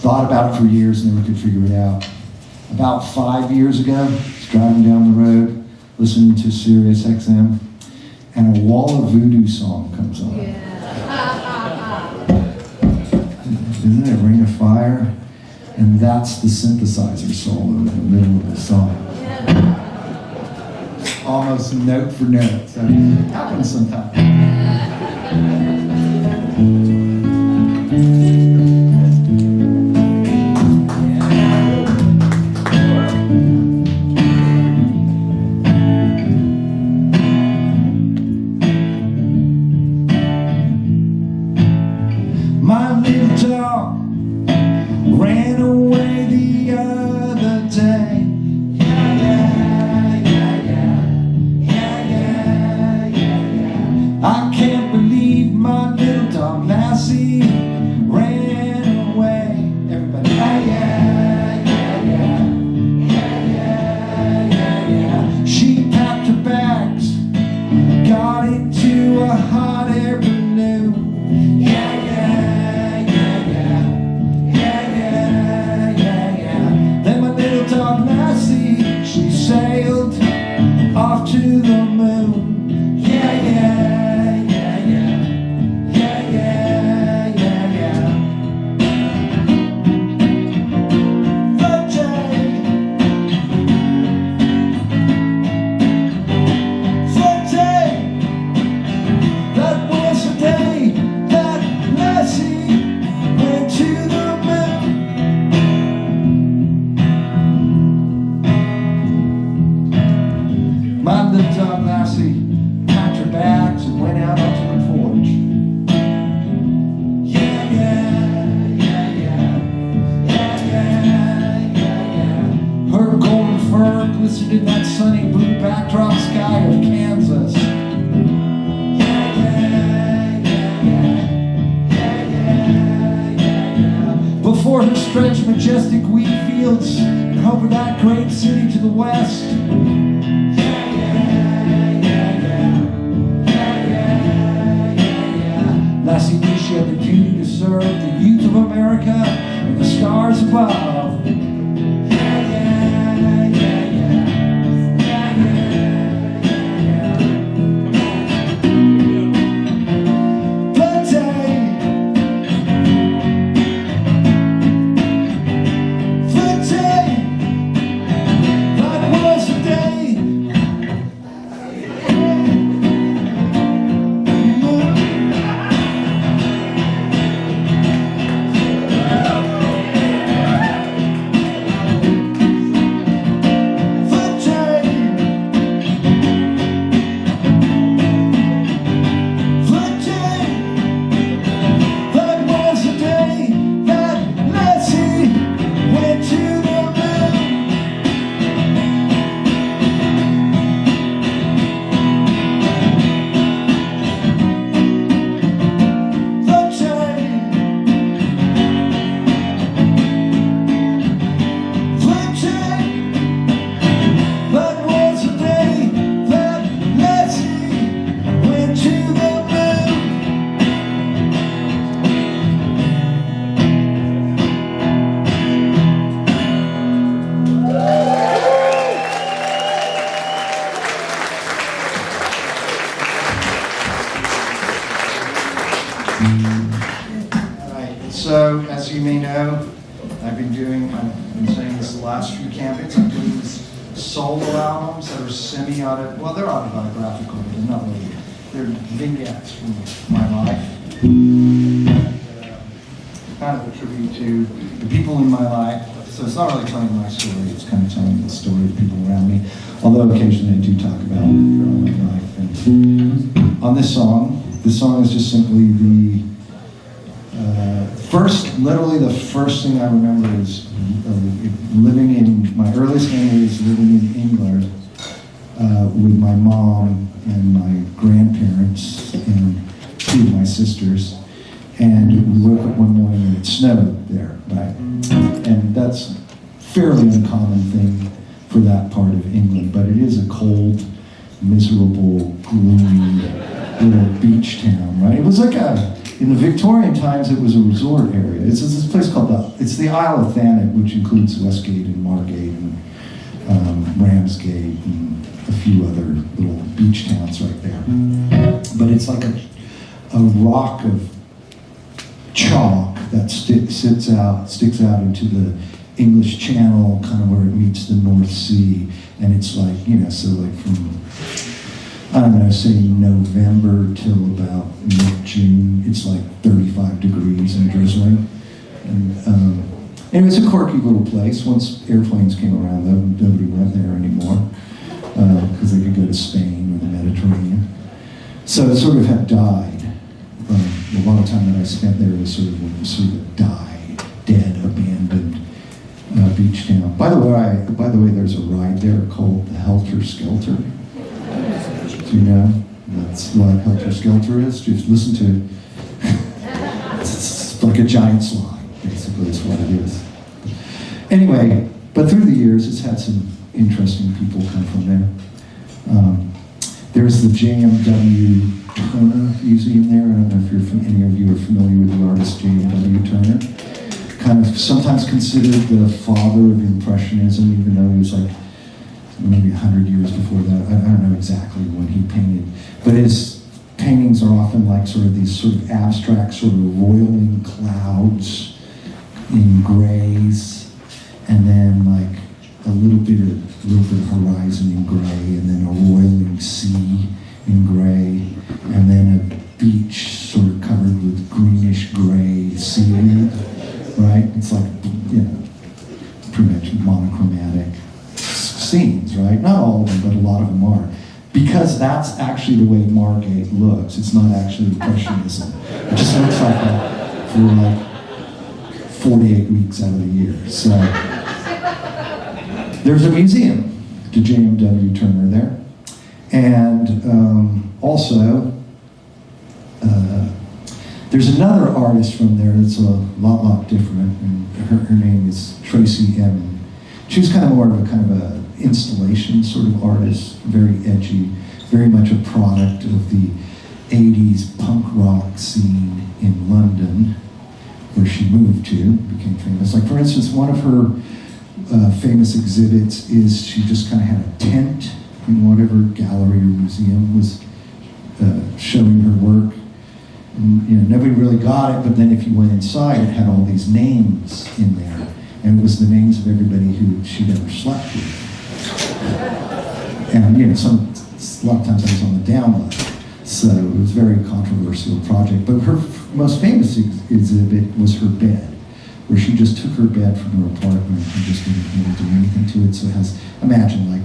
thought about it for years, never could figure it out. About 5 years ago, I was driving down the road, listening to Sirius XM, and a Wall of Voodoo song comes on. Yeah. Isn't it Ring of Fire? And that's the synthesizer solo in the middle of the song. Almost note for note. So it happens sometimes. My little dog ran away the other day. Yeah, yeah, yeah, yeah, yeah, yeah, yeah, yeah. I can't believe my little dog Lassie ran away. Everybody, yeah, yeah, yeah, yeah, yeah, yeah, yeah. She packed her bags, got into a hot air balloon. Yeah, yeah. Lassie, she sailed off to the moon. Yeah, yeah, yeah, yeah, yeah, yeah, yeah, yeah. The day that was the day that Lassie went to the My little dog Lassie packed her bags and went out onto the porch. Yeah, yeah, yeah, yeah, yeah, yeah, yeah, yeah. Her golden fur glistened in that sunny blue backdrop sky of Kansas. Yeah, yeah, yeah, yeah, yeah, yeah, yeah, yeah. Before her stretched majestic wheat fields and over that great city to the west. Lassie knew she had the duty to serve the youth of America and the stars above. Yeah, yeah, yeah, yeah, yeah, yeah, yeah. The day that was the day. So, as you may know, I've been saying this the last few campings, I'm doing these solo albums that are they're autobiographical, but they're not really, they're vignettes from my life. Kind of a tribute to the people in my life. So it's not really telling my story, it's kind of telling the story of people around me. Although occasionally I do talk about my life. And on this song is just simply literally the first thing I remember is my earliest memory is living in England with my mom and my grandparents and two of my sisters. And we woke up one morning and it snowed there, right? And that's a fairly uncommon thing for that part of England, but it is a cold, miserable, gloomy little beach town, right? It was like In the Victorian times, it was a resort area. It's this place called the Isle of Thanet, which includes Westgate and Margate and Ramsgate and a few other little beach towns right there. But it's like a rock of chalk that sticks out into the English Channel, kind of where it meets the North Sea. And it's like, so like from, I don't know, say November till about mid-June, it's like 35 degrees and drizzling. And it was a quirky little place. Once airplanes came around, though, nobody went there anymore because they could go to Spain or the Mediterranean. So it sort of had died. A lot of time that I spent there was sort of a dead, abandoned beach town. By the way, there's a ride there called the Helter Skelter. Do you know? That's what Helter Skelter is. Just listen to it. It's like a giant slide, basically, is what it is. Anyway, but through the years, it's had some interesting people come from there. There's the J.M.W. Turner Museum there. I don't know if any of you are familiar with the artist J.M.W. Turner. Kind of sometimes considered the father of Impressionism, even though he was like maybe 100 years before that. I don't know exactly when he painted. But his paintings are often like these sort of abstract, sort of roiling clouds in grays, and then like a little bit of horizon in gray, and then a roiling sea in gray, and then a beach sort of covered with greenish gray seaweed, right? It's like, pretty much monochromatic scenes, right? Not all of them, but a lot of them are. Because that's actually the way Margate looks. It's not actually Impressionism. It just looks like that for like 48 weeks out of the year. So there's a museum to J.M.W. Turner there. And also, there's another artist from there that's a lot different, and her name is Tracy Emin. She was kind of more of a installation sort of artist, very edgy, very much a product of the 80s punk rock scene in London, where she moved to, became famous. Like, for instance, one of her famous exhibits is she just kind of had a tent in whatever gallery or museum was showing her work. And, nobody really got it, but then if you went inside, it had all these names in there. And it was the names of everybody who she'd ever slept with. And, a lot of times I was on the down low. So it was a very controversial project. But her most famous exhibit was her bed, where she just took her bed from her apartment and just didn't really do anything to it. So it has, imagine, like,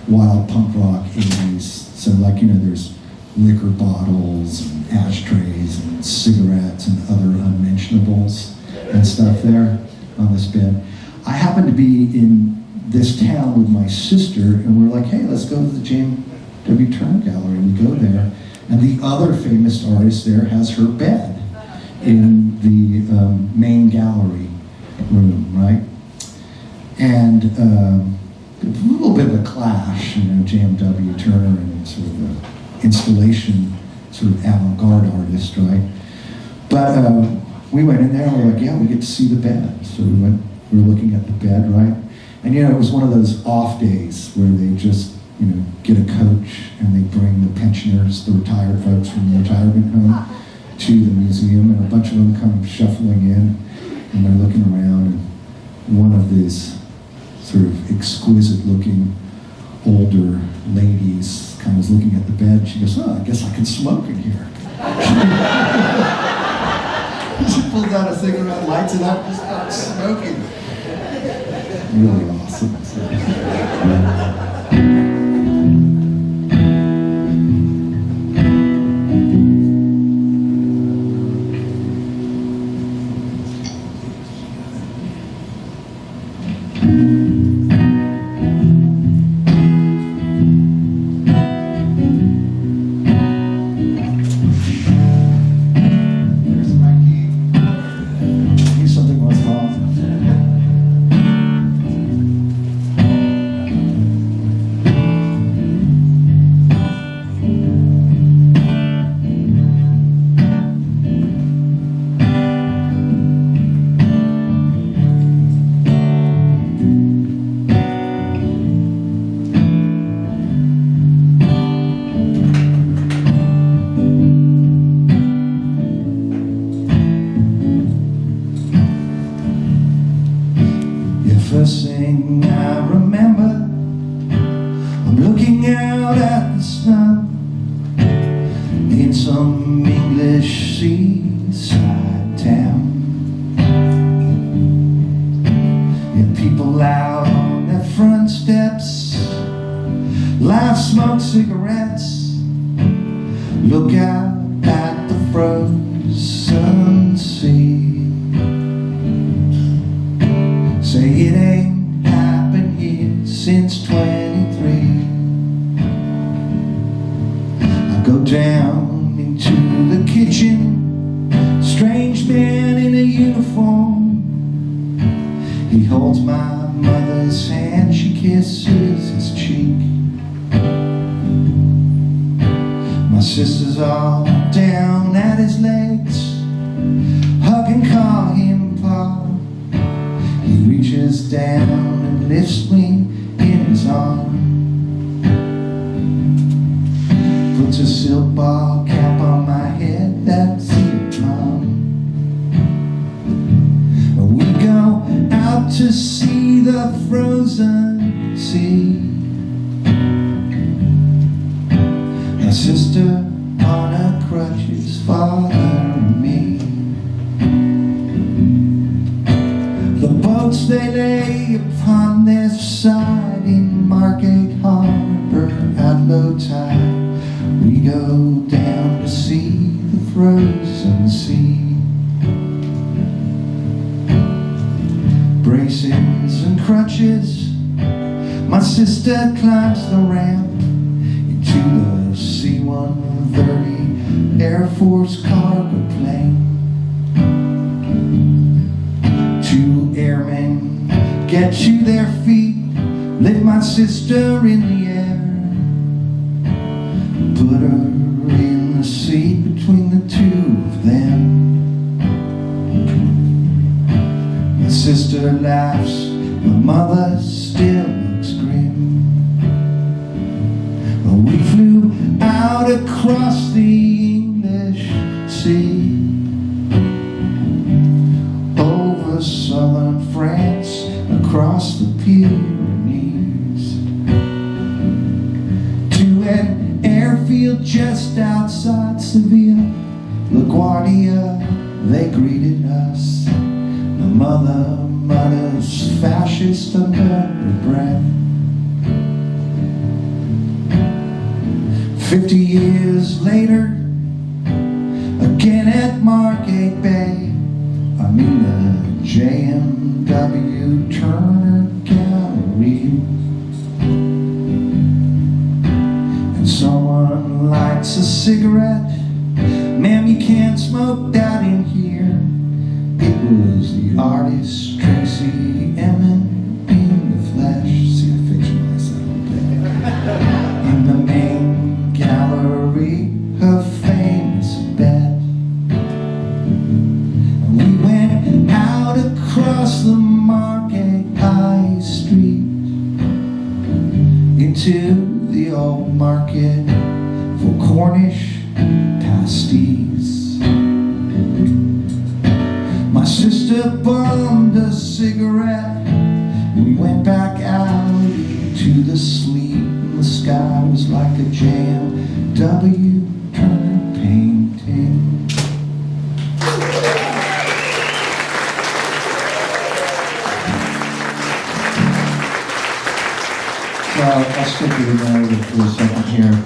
wild punk rock 80s. So, like, there's liquor bottles and ashtrays and cigarettes and other unmentionables and stuff there on this bed. I happened to be in this town with my sister, and we're like, hey, let's go to the J.M.W. Turner Gallery. We go there, and the other famous artist there has her bed in the main gallery room, right? And a little bit of a clash, J.M.W. Turner and sort of the installation, sort of avant-garde artist, right? But we went in there and we're like, yeah, we get to see the bed. So we were looking at the bed, right? And it was one of those off days where they just, get a coach and they bring the pensioners, the retired folks from the retirement home to the museum, and a bunch of them come shuffling in and they're looking around, and one of these sort of exquisite looking older ladies kind of is looking at the bed. She goes, I guess I can smoke in here. She pulls out a cigarette, lights it up, and starts smoking. Really awesome. thing I remember, I'm looking out at the snow in some English seaside town. Yeah, people out on their front steps, light smoke cigarettes, look out at the frozen sea. Say it ain't happened here since 23. I go down into the kitchen, strange man in a uniform. He holds my mother's hand, she kisses his cheek. My sister's all down at his legs, hug and call him Pa. He reaches down and lifts me in his arm, puts a silk ball cap on my head, that's it, Mom. We go out to see the frozen sea. My sister on her crutches, father and me. The boats they lay upon their side in Margate Harbor at low tide. We go down to see the frozen sea. Braces and crutches, my sister climbs the ramp into the C-130 Air Force cargo plane. Two airmen get to their feet, lift my sister in the air, put her in the seat between the two of them. My sister laughs, my mother still looks grim. We flew out across the English Sea, over southern France, across the Pyrenees, to an airfield just outside Seville. LaGuardia, they greeted us. My mother mutters fascist under her breath. 50 years later, again at Margate Bay, I'm in the JMW Turner Gallery, and someone lights a cigarette. Ma'am, you can't smoke that in here. It was the artist Tracy Emin in the flesh. See, I fixed myself in the main gallery, her famous bed. And we went out across the Margate High Street into the old market for Cornish pasties. My sister bummed a cigarette. We went back out into the sleep. The sky was like a JMW Turner painting. So I'll stick with you for a second here.